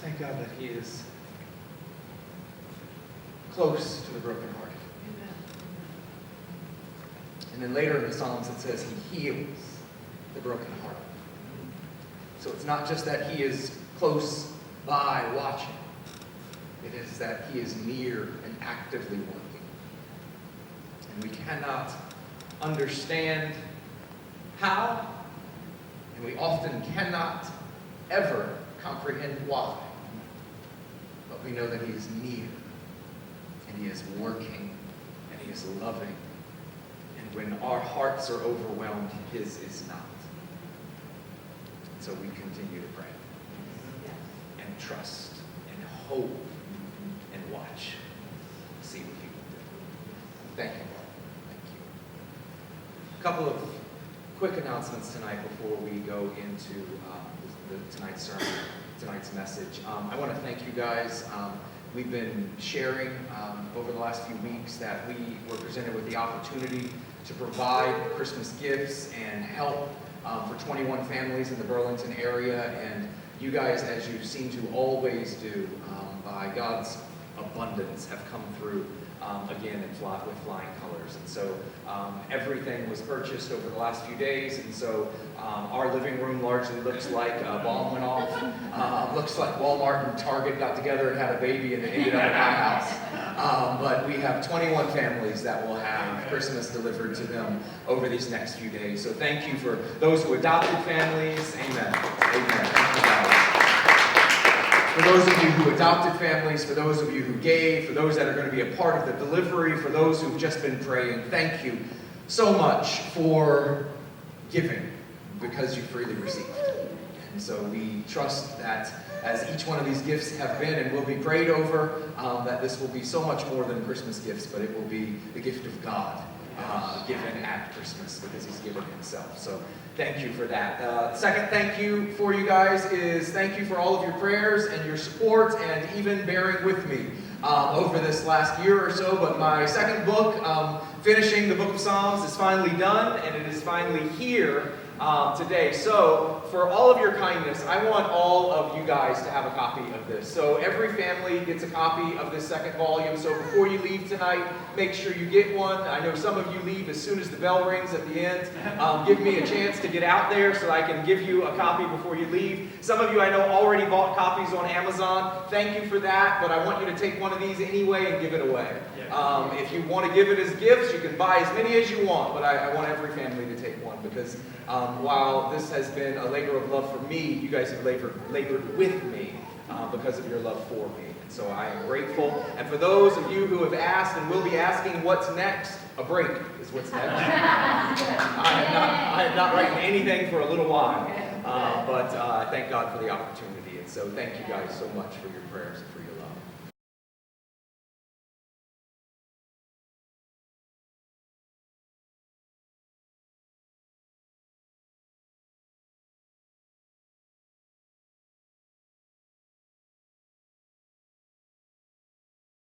Thank God that He is close to the brokenhearted. And then later in the Psalms it says He heals the brokenhearted. So it's not just that He is close by watching. It is that He is near and actively working. And we cannot understand how, and we often cannot ever comprehend why. But we know that He is near, and He is working, and He is loving. And when our hearts are overwhelmed, His is not. So we continue to pray, and trust, and hope, and watch. See what He will do. Thank you, Lord. Thank you. A couple of quick announcements tonight before we go into tonight's sermon, tonight's message. I want to thank you guys. We've been sharing over the last few weeks that we were presented with the opportunity to provide Christmas gifts and help for 21 families in the Burlington area. And you guys, as you seem to always do, by God's abundance, have come through again with flying colors. And so everything was purchased over the last few days, and so our living room largely looks like a bomb went off. Looks like Walmart and Target got together and had a baby and it ended up at my house. But we have 21 families that will have Christmas delivered to them over these next few days. So thank you for those who adopted families. Amen. Amen. Thank you, guys. For those of you who adopted families, for those of you who gave, for those that are going to be a part of the delivery, for those who've just been praying, thank you so much for giving because you freely received. And so we trust that as each one of these gifts have been and will be prayed over, that this will be so much more than Christmas gifts, but it will be the gift of God given at Christmas because He's given Himself. So thank you for that. Second thank you for you guys is thank you for all of your prayers and your support and even bearing with me over this last year or so. But my second book, finishing the book of Psalms, is finally done, and it is finally here today. So for all of your kindness, I want all of you guys to have a copy of this. So every family gets a copy of this second volume. So before you leave tonight, make sure you get one. I know some of you leave as soon as the bell rings at the end. Give me a chance to get out there so I can give you a copy before you leave. Some of you I know already bought copies on Amazon. Thank you for that, but I want you to take one of these anyway and give it away. If you want to give it as gifts, you can buy as many as you want, but I want every family to take one because while this has been a labor of love for me, you guys have labored with me because of your love for me. And so I am grateful. And for those of you who have asked and will be asking what's next, a break is what's next. I have not written anything for a little while, but thank God for the opportunity. And so thank you guys so much for your prayers and for your love.